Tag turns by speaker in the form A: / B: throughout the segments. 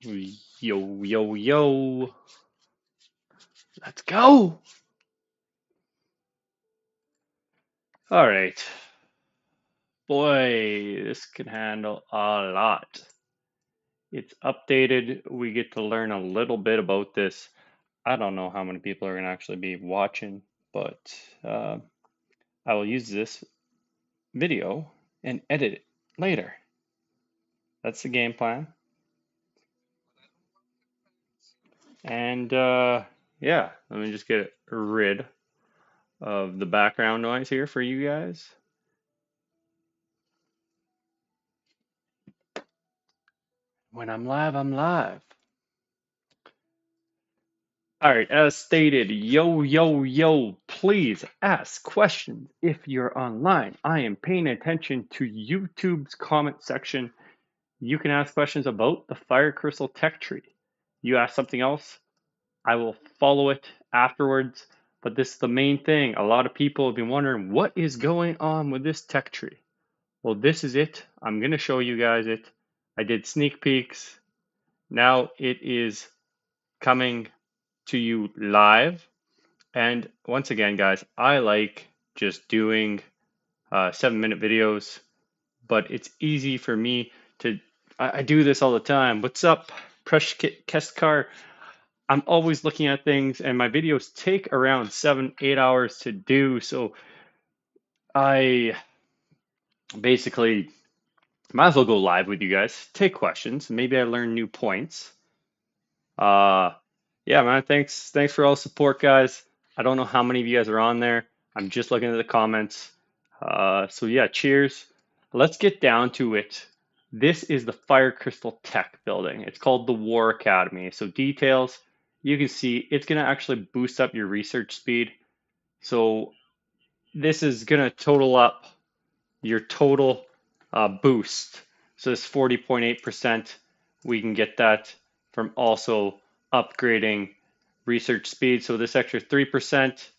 A: Yo, yo, yo. Let's go. All right. Boy, this can handle a lot. It's updated. We get to learn a little bit about this. I don't know how many people are going to actually be watching, but uh, I will use this video and edit it later. That's the game plan. And yeah, let me just get rid of the background noise here for you guys. When I'm live, I'm live. All right, as stated, yo, yo, yo, please ask questions if you're online. I am paying attention to YouTube's comment section. You can ask questions about the fire crystal tech tree. You ask something else, I will follow it afterwards. But this is the main thing. A lot of people have been wondering what is going on with this tech tree. Well, this is it. I'm going to show you guys it. I did sneak peeks. Now it is coming to you live. And once again, guys, I like just doing 7-minute videos, but it's easy for me to. I do this all the time. What's up, Precious Keskar? I'm always looking at things, and my videos take around 7, 8 hours to do. So I basically might as well go live with you guys, take questions. Maybe I learn new points. Uh, yeah, man. Thanks for all the support, guys. I don't know how many of you guys are on there. I'm just looking at the comments. So yeah, cheers. Let's get down to it. This is the Fire Crystal Tech building. It's called the War Academy. So details, you can see it's gonna actually boost up your research speed. So this is gonna total up your total boost. So this 40.8%, we can get that from also upgrading research speed. So this extra 3%,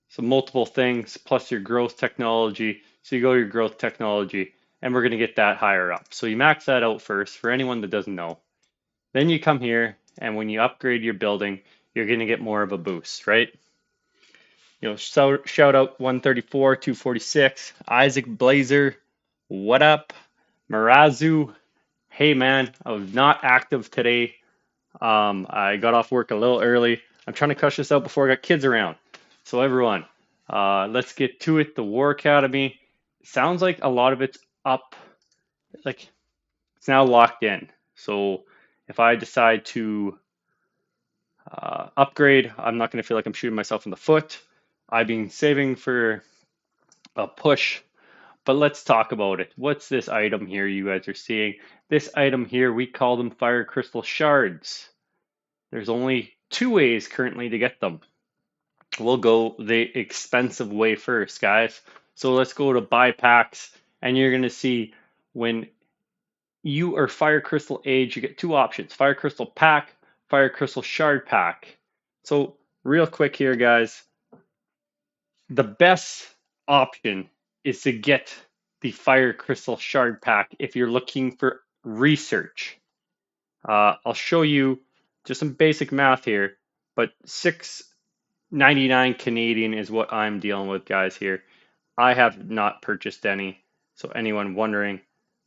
A: so multiple things plus your growth technology. So you go your growth technology, and we're going to get that higher up. So you max that out first for anyone that doesn't know. Then you come here, and when you upgrade your building, you're going to get more of a boost, right? Shout out 134, 246, Isaac Blazer, what up? Marazu, hey man, I was not active today. I got off work a little early. I'm trying to crush this out before I got kids around. So everyone, let's get to it. The War Academy sounds like a lot of it's up, like it's now locked in. So if I decide to upgrade, I'm not going to feel like I'm shooting myself in the foot. I've been saving for a push, but let's talk about it. What's this item here you guys are seeing? This item here, we call them fire crystal shards. There's only two ways currently to get them. We'll go the expensive way first, guys. So let's go to buy packs, and you're going to see when you are fire crystal age, you get two options: fire crystal pack, fire crystal shard pack. So real quick here, guys, the best option is to get the fire crystal shard pack if you're looking for research. I'll show you just some basic math here, but 6.99 Canadian is what I'm dealing with, guys. Here, I have not purchased any, so anyone wondering,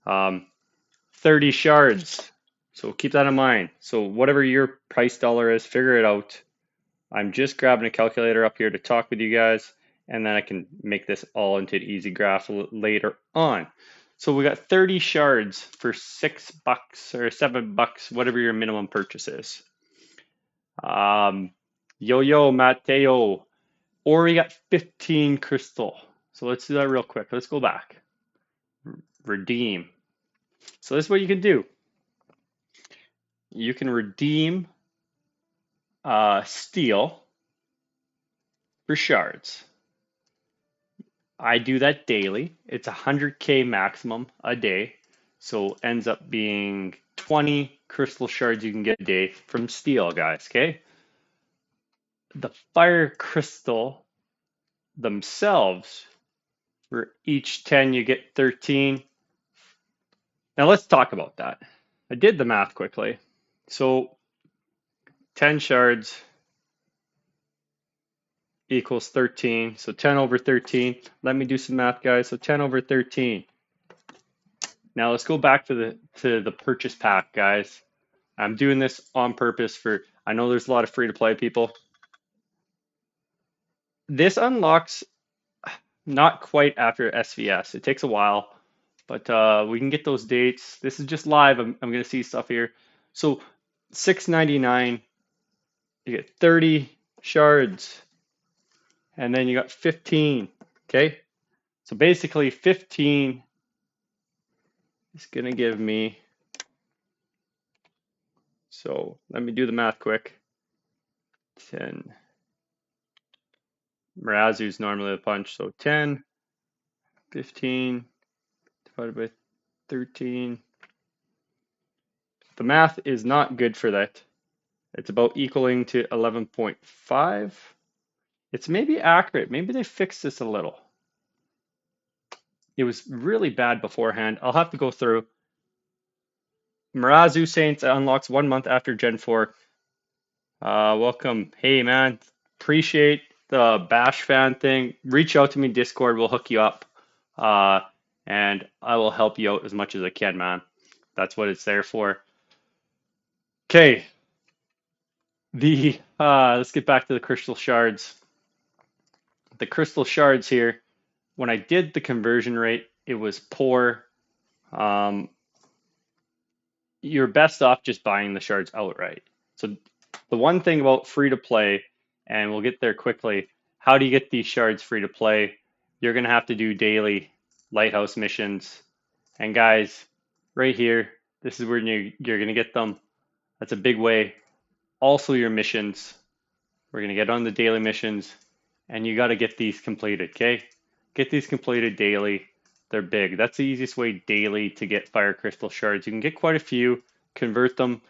A: 30 shards. So keep that in mind. So whatever your price dollar is, figure it out. I'm just grabbing a calculator up here to talk with you guys, and then I can make this all into an easy graph later on. So we got 30 shards for $6 or $7, whatever your minimum purchase is. Yo, Mateo. Or we got 15 crystal. So let's do that real quick. Let's go back. Redeem. So this is what you can do. You can redeem steel for shards. I do that daily. It's 100K maximum a day. So ends up being 20 crystal shards you can get a day from steel, guys. Okay. The fire crystal themselves, for each 10 you get 13. Now let's talk about that. I did the math quickly. So 10 shards equals 13. So 10 over 13. Let me do some math, guys. So 10 over 13. Now let's go back to the purchase pack, guys. I'm doing this on purpose for, I know there's a lot of free to play people. This unlocks not quite after SVS. It takes a while, but we can get those dates. This is just live. I'm going to see stuff here. So 6.99, you get 30 shards, and then you got 15. Okay, so basically 15 is going to give me. So let me do the math quick. 10. Marazu's normally the punch, so 10, 15 divided by 13. The math is not good for that. It's about equaling to 11.5. It's maybe accurate. Maybe they fixed this a little. It was really bad beforehand. I'll have to go through. Marazu Saints unlocks 1 month after Gen 4. Welcome. Hey, man. Appreciate the Bash fan thing. Reach out to me, Discord. We'll hook you up. And I will help you out as much as I can, man. That's what it's there for. Okay. Let's get back to the crystal shards. The crystal shards here, when I did the conversion rate, it was poor. You're best off just buying the shards outright. So the one thing about free to play, and we'll get there quickly, how do you get these shards free to play? You're going to have to do daily lighthouse missions. And guys, right here, this is where you're going to get them. That's a big way. Also your missions. We're going to get on the daily missions, and you got to get these completed, okay? Get these completed daily. They're big. That's the easiest way daily to get fire crystal shards. You can get quite a few, convert them,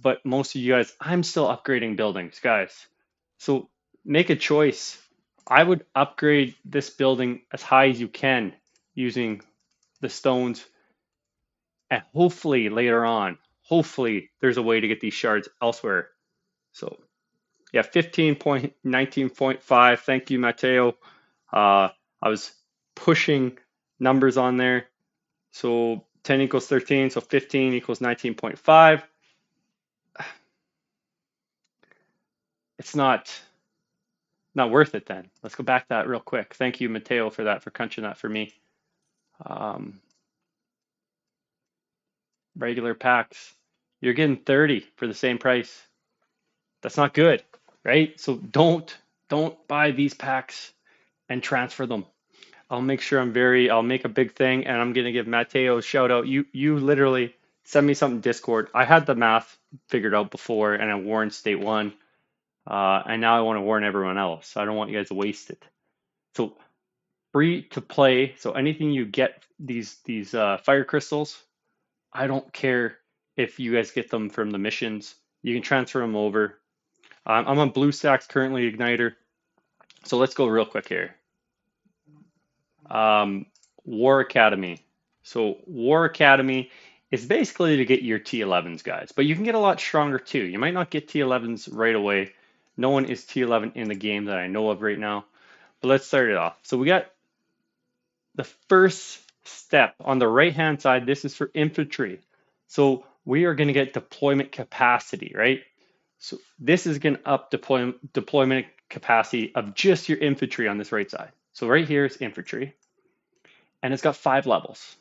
A: but most of you guys, I'm still upgrading buildings, guys. So make a choice. I would upgrade this building as high as you can using the stones, and hopefully later on, hopefully there's a way to get these shards elsewhere. So yeah, 15.19.5. Thank you, Mateo. I was pushing numbers on there. So 10 equals 13, so 15 equals 19.5. It's not worth it then. Let's go back to that real quick. Thank you, Mateo, for that, for crunching that for me. Regular packs. You're getting 30 for the same price. That's not good, right? So don't buy these packs and transfer them. I'll make sure I'll make a big thing, and I'm gonna give Mateo a shout out. You literally send me something Discord. I had the math figured out before, and I warned State One, and now I want to warn everyone else. I don't want you guys to waste it. So free to play. So anything you get these fire crystals, I don't care if you guys get them from the missions. You can transfer them over. I'm on BlueStacks currently Igniter. So let's go real quick here. War Academy. So War Academy is basically to get your T11s, guys, but you can get a lot stronger too. You might not get T11s right away. No one is T11 in the game that I know of right now, but let's start it off. So we got the first step on the right-hand side. This is for infantry. So we are going to get deployment capacity, right? So this is going to up deployment capacity of just your infantry on this right side. So right here is infantry, and it's got 5 levels.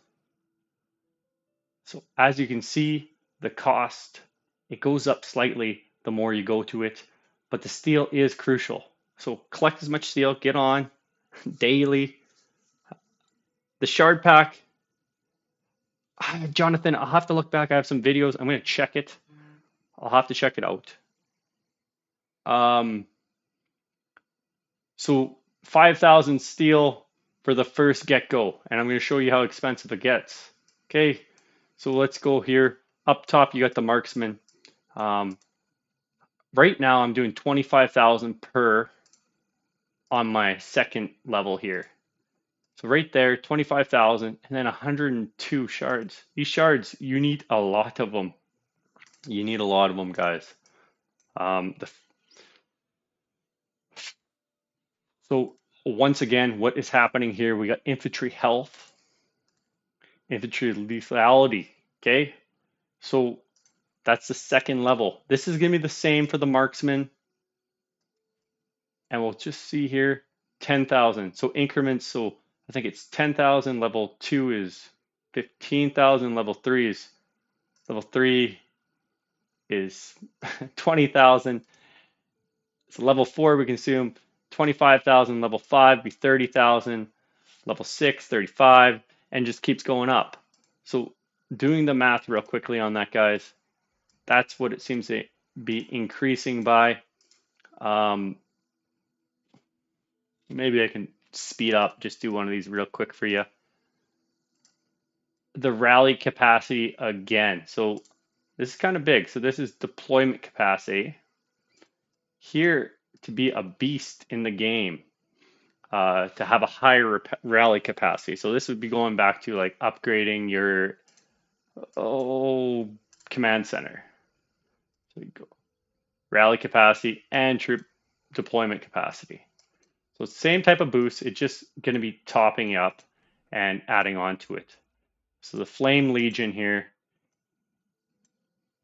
A: So as you can see, the cost, it goes up slightly the more you go to it, but the steel is crucial. So collect as much steel, get on daily. The shard pack, Jonathan, I'll have to look back. I have some videos. I'm going to check it. I'll have to check it out. So 5,000 steel for the first get-go, and I'm going to show you how expensive it gets. Okay, so let's go here. Up top, you got the marksman. Right now, I'm doing 25,000 per on my second level here. So right there, 25,000 and then 102 shards. These shards, you need a lot of them. You need a lot of them, guys. The So once again, what is happening here? We got infantry health, infantry lethality. Okay, so that's the second level. This is gonna be the same for the marksman, and we'll just see here 10,000. So increments. So I think it's 10,000. Level 2 is 15,000. Level 3 is 20,000. So level 4 we consume 25,000. Level 5 be 30,000. Level 6, 35, and just keeps going up. So doing the math real quickly on that, guys, that's what it seems to be increasing by. Maybe I can speed up, just do one of these real quick for you. The rally capacity again. So this is kind of big. So this is deployment capacity. Here, to be a beast in the game, to have a higher rally capacity. So this would be going back to like upgrading your command center. So you go rally capacity and troop deployment capacity. So same type of boost, it's just going to be topping up and adding on to it. So the Flame Legion here,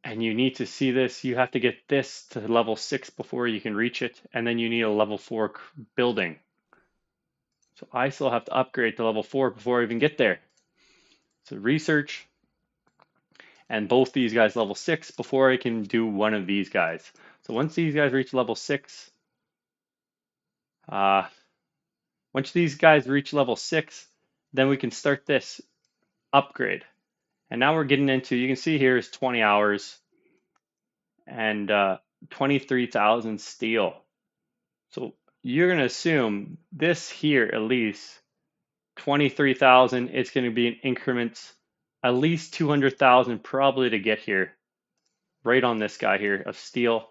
A: and you need to see this, you have to get this to level 6 before you can reach it, and then you need a level 4 building. So I still have to upgrade to level 4 before I even get there. So research, and both these guys level 6 before I can do one of these guys. So once these guys reach level 6, once these guys reach level 6, then we can start this upgrade. And now we're getting into, you can see here is 20 hours and 23,000 steel. So you're going to assume this here at least 23,000, it's going to be in increments at least 200,000 probably to get here, right on this guy here of steel.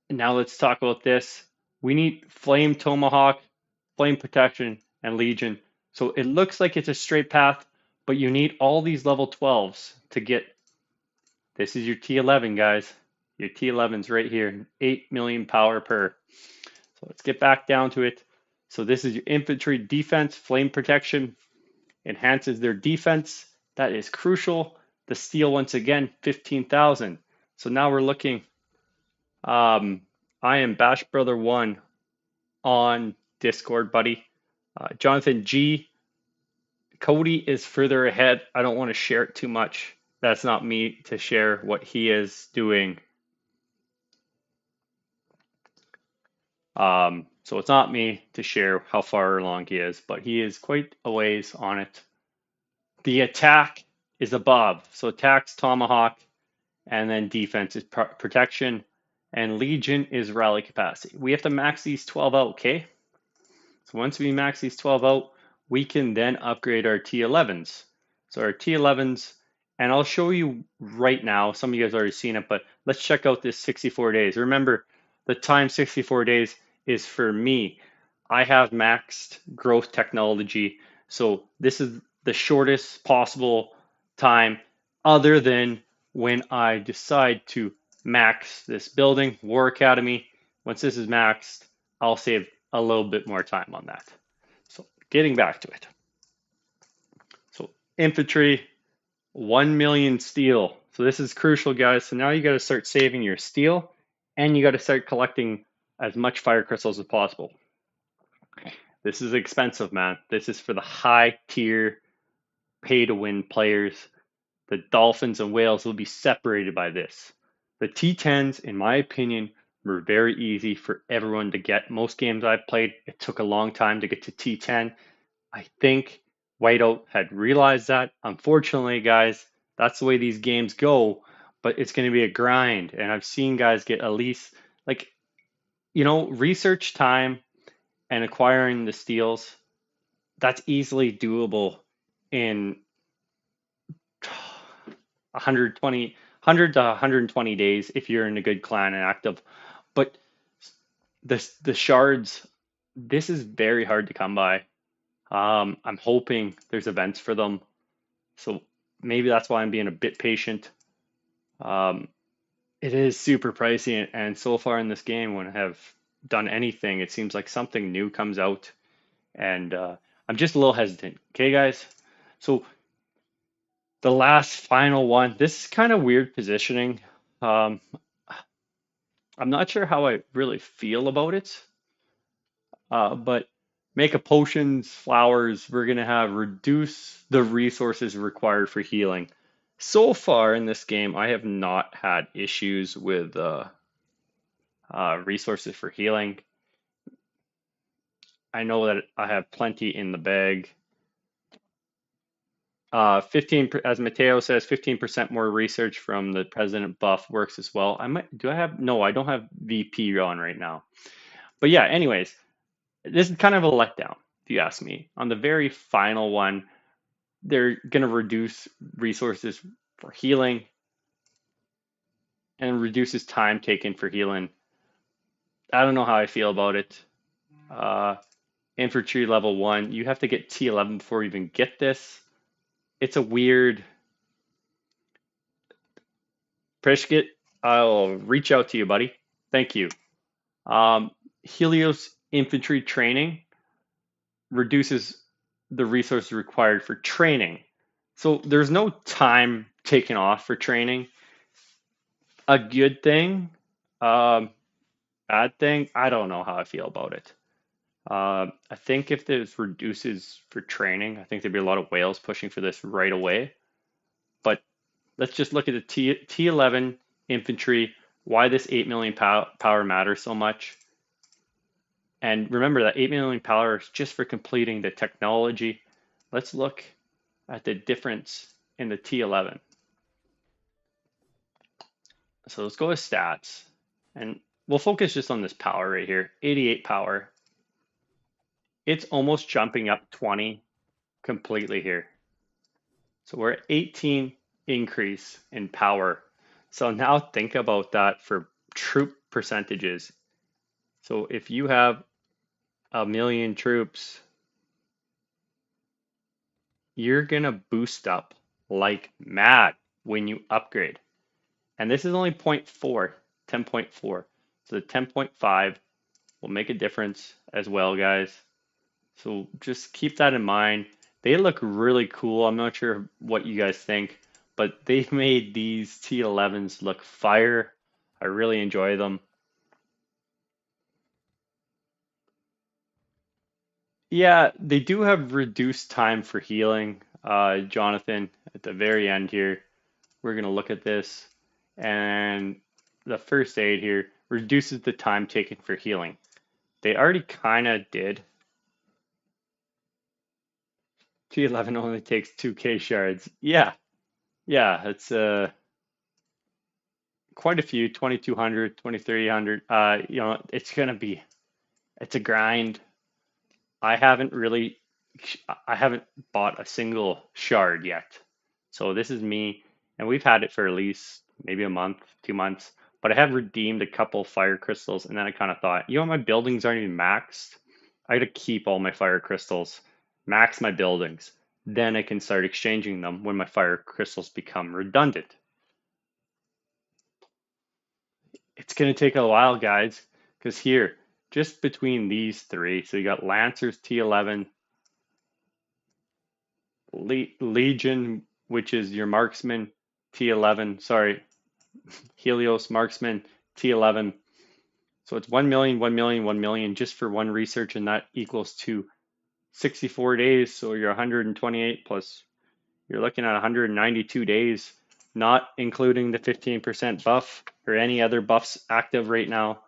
A: And now let's talk about this. We need Flame Tomahawk, Flame Protection, and Legion. So it looks like it's a straight path, but you need all these level 12s to get. This is your T11, guys. Your T11's right here, 8 million power per. So let's get back down to it. So this is your infantry defense, flame protection, enhances their defense. That is crucial. The steel, once again, 15,000. So now we're looking. I am Bash Brother 1 on Discord, buddy. Jonathan G. Cody is further ahead. I don't want to share it too much. That's not me to share what he is doing. So it's not me to share how far along he is, but he is quite a ways on it. The attack is above. So attack's Tomahawk, and then defense is protection, and Legion is rally capacity. We have to max these 12 out, okay? So once we max these 12 out, we can then upgrade our T11s. So our T11s, and I'll show you right now, some of you guys already seen it, but let's check out this 64 days. Remember, the time 64 days is for me. I have maxed growth technology, so this is the shortest possible time other than when I decide to max this building, War Academy. Once this is maxed, I'll save a little bit more time on that. So getting back to it. So infantry, 1 million steel. So this is crucial, guys. So now you got to start saving your steel, and you got to start collecting as much fire crystals as possible. This is expensive, man. This is for the high tier pay to win players. The Dolphins and Whales will be separated by this. The T10s, in my opinion, were very easy for everyone to get. Most games I've played, it took a long time to get to T10. I think WhiteOut had realized that. Unfortunately, guys, that's the way these games go, but it's going to be a grind. And I've seen guys get at least, like, research time and acquiring the steals, that's easily doable in 100 to 120 days if you're in a good clan and active. But the shards, This is very hard to come by. I'm hoping there's events for them, so maybe that's why I'm being a bit patient. Um, it is super pricey, and so far in this game, when I have done anything, it seems like something new comes out, and I'm just a little hesitant. Okay, guys? So the last final one, this is kind of weird positioning. Um, I'm not sure how I really feel about it, but make a potions, flowers, we're gonna have reduce the resources required for healing. So far in this game, I have not had issues with resources for healing. I know that I have plenty in the bag. 15, as Mateo says, 15% more research from the president buff works as well. I might, do I have, no, I don't have VP on right now. But yeah, anyways, this is kind of a letdown, if you ask me. On the very final one, they're going to reduce resources for healing and reduces time taken for healing. I don't know how I feel about it. Uh, Infantry level 1, you have to get T11 before you even get this. It's a weird. Prishkit, I'll reach out to you, buddy. Thank you. Um, Helios infantry training reduces the resources required for training. So there's no time taken off for training. A good thing, um, bad thing, I don't know how I feel about it. I think if this reduces for training, I think there'd be a lot of whales pushing for this right away. But let's just look at the T11 infantry, why this 8 million power matters so much. And remember that 8 million power is just for completing the technology. Let's look at the difference in the T11. So let's go with stats. And we'll focus just on this power right here. 88 power. It's almost jumping up 20 completely here. So we're at 18 increase in power. So now think about that for troop percentages. So if you have a million troops, you're gonna boost up like mad when you upgrade. And this is only 0.4, 10.4. So the 10.5 will make a difference as well, guys. So just keep that in mind. They look really cool. I'm not sure what you guys think, but they've made these T11s look fire. I really enjoy them. Yeah, they do have reduced time for healing. Jonathan, at the very end here, we're going to look at this. And the first aid here reduces the time taken for healing. They already kind of did. T11 only takes 2k shards. Yeah, yeah, it's quite a few, 2200, 2300. It's going to be, it's a grind. I haven't really, I haven't bought a single shard yet. So this is me, and we've had it for at least maybe a month, 2 months. But I have redeemed a couple fire crystals, and then I kind of thought, my buildings aren't even maxed. I got to keep all my fire crystals, max my buildings. Then I can start exchanging them when my fire crystals become redundant. It's going to take a while, guys, because here, just between these three, so you got Lancers T11, Legion, which is your marksman T11, sorry, Helios marksman T11. So it's 1 million, 1 million, 1 million just for one research, and that equals to 64 days. So you're 128 plus, you're looking at 192 days, not including the 15% buff or any other buffs active right now.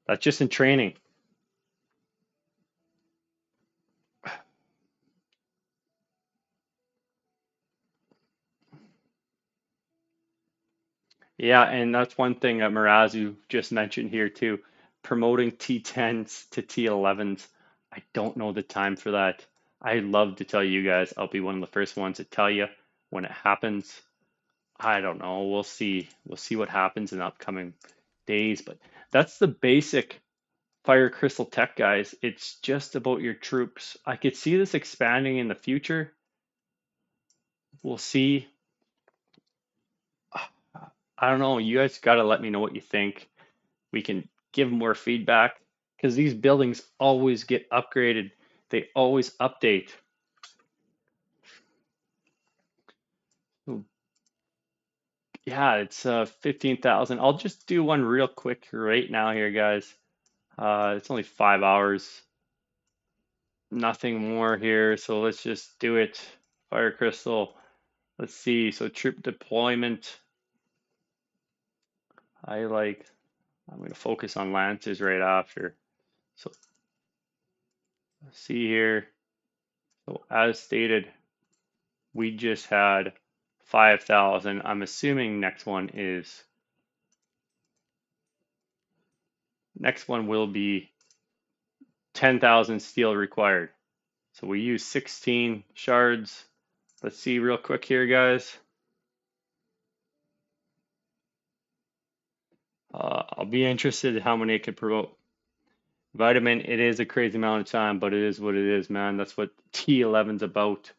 A: That's just in training. Yeah, and that's one thing that Mirazu just mentioned here too. Promoting T10s to T11s. I don't know the time for that. I'd love to tell you guys. I'll be one of the first ones to tell you when it happens. I don't know. We'll see. We'll see what happens in the upcoming days. But that's the basic Fire Crystal Tech guys, it's just about your troops. I could see this expanding in the future. We'll see. I don't know. You guys got to let me know what you think. We can give more feedback because these buildings always get upgraded. They always update. Yeah, it's 15,000. I'll just do one real quick right now here, guys. It's only 5 hours, nothing more here. So let's just do it. Fire Crystal. Let's see. So troop deployment. I'm going to focus on Lancers right after. So let's see here. So as stated, we just had 5,000. I'm assuming next one will be 10,000 steel required. So we use 16 shards. Let's see real quick here, guys. I'll be interested in how many it could promote. Vitamin, it is a crazy amount of time, but it is what it is, man. That's what T11's about.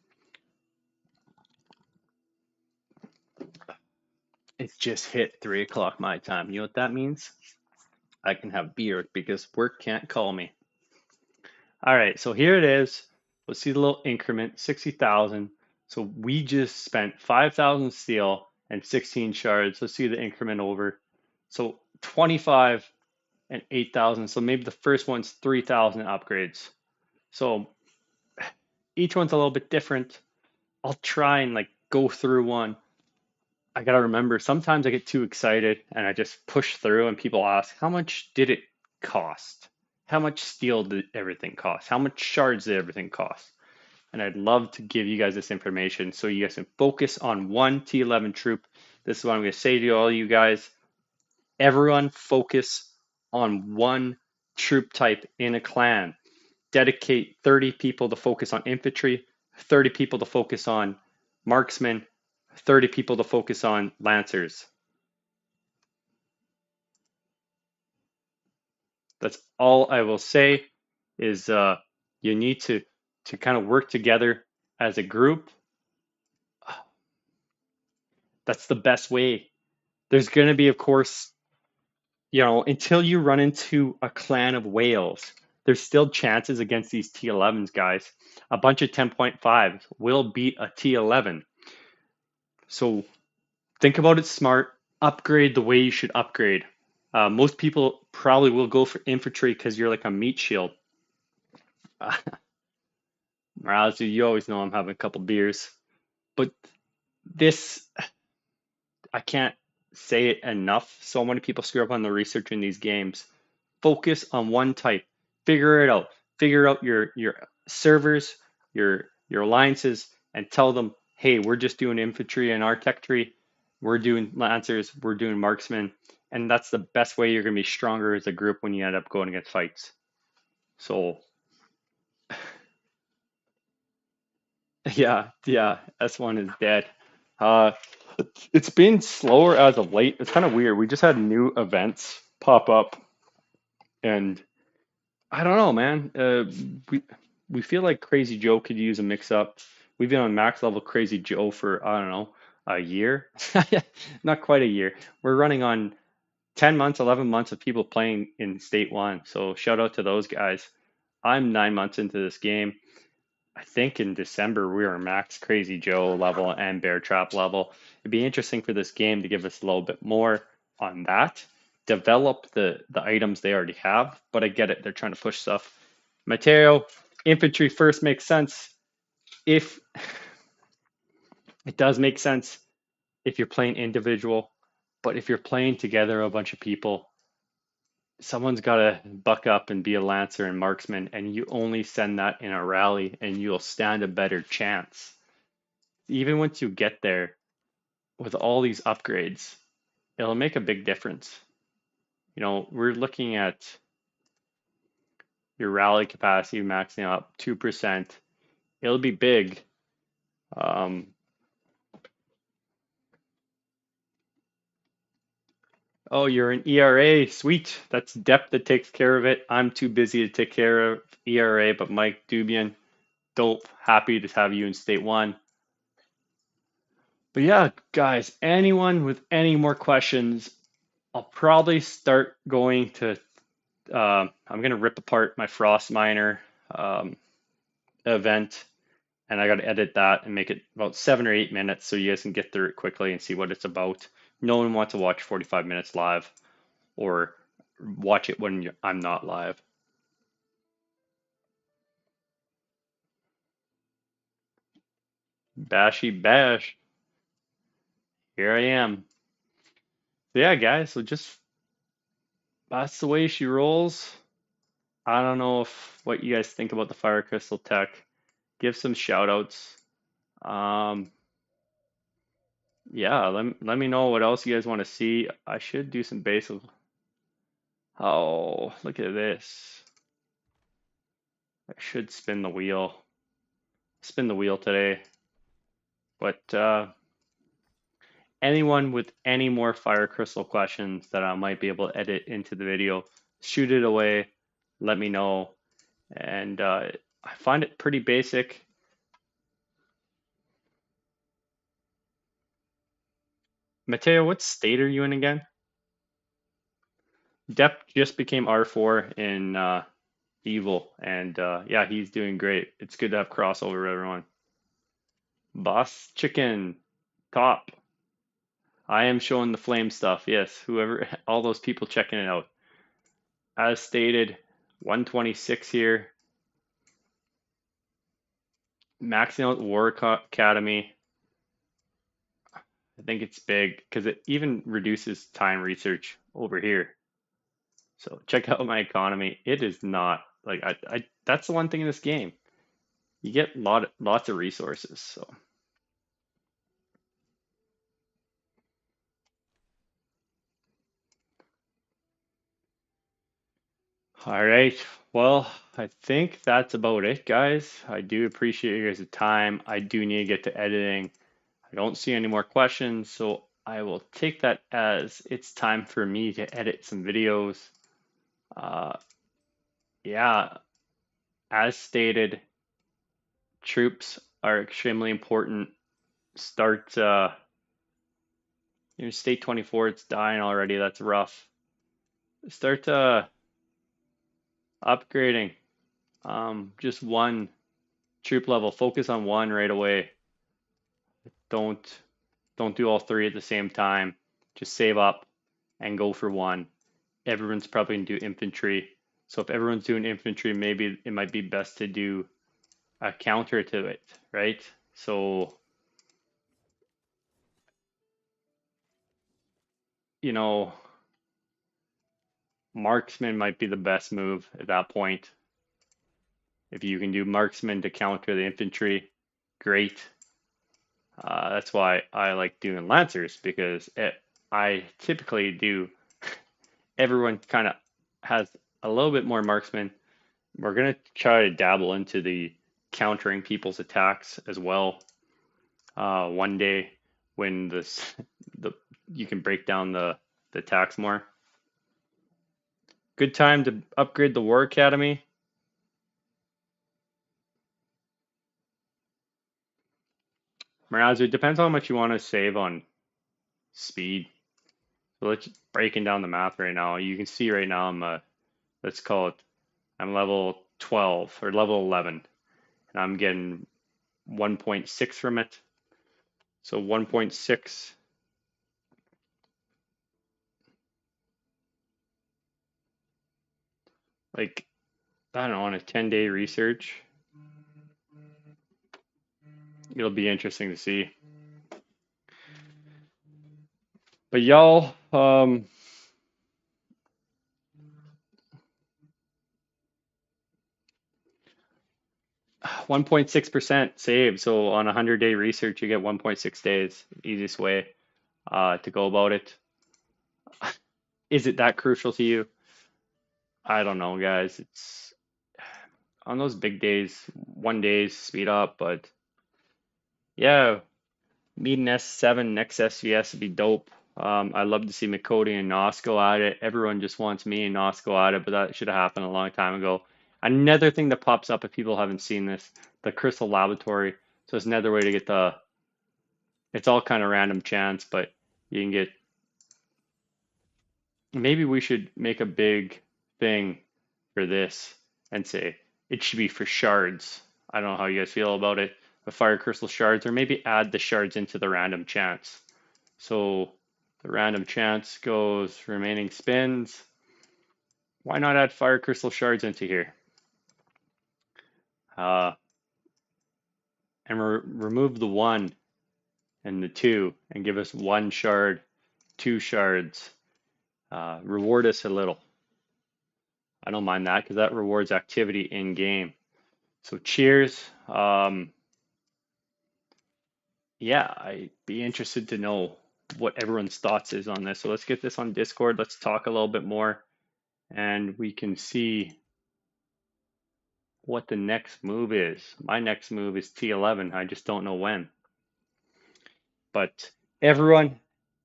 A: It's just hit 3 o'clock my time. You know what that means? I can have beer because work can't call me. All right, so here it is. Let's see the little increment, 60,000. So we just spent 5,000 steel and 16 shards. Let's see the increment over. So 25 and 8,000. So maybe the first one's 3,000 upgrades. So each one's a little bit different. I'll try and go through one. I gotta remember, sometimes I get too excited and I just push through and people ask, how much did it cost? How much steel did everything cost? How much shards did everything cost? And I'd love to give you guys this information so you guys can focus on one T11 troop. This is what I'm gonna say to all you guys. Everyone focus on one troop type in a clan. Dedicate 30 people to focus on infantry, 30 people to focus on marksmen, 30 people to focus on lancers. That's all I will say is you need to kind of work together as a group. That's the best way. There's going to be, of course, until you run into a clan of whales, there's still chances against these T11s, guys. A bunch of 10.5s will beat a T11. So think about it smart. Upgrade the way you should upgrade. Most people probably will go for infantry because you're like a meat shield. Morales, you always know I'm having a couple beers. But this, I can't say it enough. So many people screw up on the research in these games. Focus on one type. Figure it out. Figure out your servers, your alliances, and tell them, hey, we're just doing infantry in our tech tree. We're doing lancers. We're doing marksmen. And that's the best way you're going to be stronger as a group when you end up going against fights. So, yeah, S1 is dead. Uh, it's been slower as of late. It's kind of weird. We just had new events pop up, and I don't know, man. We feel like Crazy Joe could use a mix up. We've been on max level Crazy Joe for I don't know a year, not quite a year. We're running on 10 months, 11 months of people playing in State 1. So shout out to those guys. I'm 9 months into this game. I think in December we were max Crazy Joe level and Bear Trap level. It'd be interesting for this game to give us a little bit more on that. Develop the items they already have, but I get it. They're trying to push stuff. Mateo, infantry first makes sense if it does make sense if you're playing individual, but if you're playing together a bunch of people, someone's got to buck up and be a lancer and marksman, and you only send that in a rally, and you'll stand a better chance. Even once you get there, with all these upgrades, it'll make a big difference. We're looking at your rally capacity maxing out 2%. It'll be big. Um, Oh, you're an ERA. Sweet. That's Dep that takes care of it. I'm too busy to take care of ERA, but Mike Dubian, dope. Happy to have you in State 1. But yeah, guys, anyone with any more questions, I'll probably start going to, I'm going to rip apart my Frost Miner event, and I got to edit that and make it about 7 or 8 minutes so you guys can get through it quickly and see what it's about. No one wants to watch 45 minutes live or watch it when I'm not live. Bashy bash. Here I am. So yeah, guys, so just that's the way she rolls. I don't know if what you guys think about the Fire Crystal tech. Give some shout outs. Um, yeah, let me know what else you guys want to see. I should do some basic. Oh, look at this. I should spin the wheel. Spin the wheel today. But anyone with any more Fire Crystal questions that I might be able to edit into the video, shoot it away. Let me know. And I find it pretty basic. Mateo, what state are you in again? Depp just became R4 in Evil, and yeah, he's doing great. It's good to have crossover, everyone. Boss Chicken, top. I am showing the flame stuff. Yes, whoever, all those people checking it out. As stated, 126 here. Maxing out War Academy. I think it's big because it even reduces time research over here. So check out my economy. It is not like I that's the one thing in this game. You get lots of resources. So all right. Well, I think that's about it, guys. I do appreciate you guys' time. I do need to get to editing. I don't see any more questions, so I will take that as it's time for me to edit some videos. Uh, yeah, as stated, troops are extremely important. Start, state 24, it's dying already. That's rough. Start upgrading. Just one troop level. Focus on one right away. Don't don't do all three at the same time. Just save up and go for one. Everyone's probably gonna do infantry. So if everyone's doing infantry, maybe it might be best to do a counter to it, right? So, you know, marksman might be the best move at that point. If you can do marksman to counter the infantry, great. That's why I like doing lancers because I typically do. Everyone kind of has a little bit more marksman. We're gonna try to dabble into the countering people's attacks as well. One day when the you can break down the attacks more. Good time to upgrade the War Academy. Miraz, it depends on how much you want to save on speed. So let's breaking down the math right now. You can see right now let's call it I'm level 12 or level 11 and I'm getting 1.6 from it. So 1.6 like I don't know on a 10-day research. It'll be interesting to see. But y'all 1.6% save. So on a 100-day research, you get 1.6 days. Easiest way to go about it. Is it that crucial to you? I don't know, guys. It's on those big days, 1 days speed up, but yeah, need an S7 next SVS would be dope. I'd love to see Makodi and Nos go at it. Everyone just wants me and Nos go at it, but that should have happened a long time ago. Another thing that pops up if people haven't seen this, the Crystal Laboratory. So it's another way to get the, it's all kind of random chance, but you can get, maybe we should make a big thing for this and say it should be for shards. I don't know how you guys feel about it, but fire crystal shards, or maybe add the shards into the random chance. So the random chance goes remaining spins. Why not add fire crystal shards into here? Uh, and remove the 1 and the 2 and give us 1 shard, 2 shards. Reward us a little. I don't mind that because that rewards activity in game. So cheers. Yeah, I'd be interested to know what everyone's thoughts is on this. So let's get this on Discord. Let's talk a little bit more and we can see what the next move is. My next move is T11. I just don't know when. But everyone,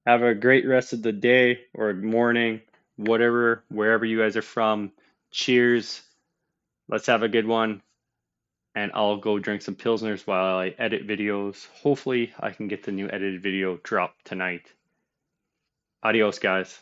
A: have a great rest of the day or morning, whatever, wherever you guys are from. Cheers. Let's have a good one. And I'll go drink some Pilsners while I edit videos. Hopefully, I can get the new edited video dropped tonight. Adios, guys.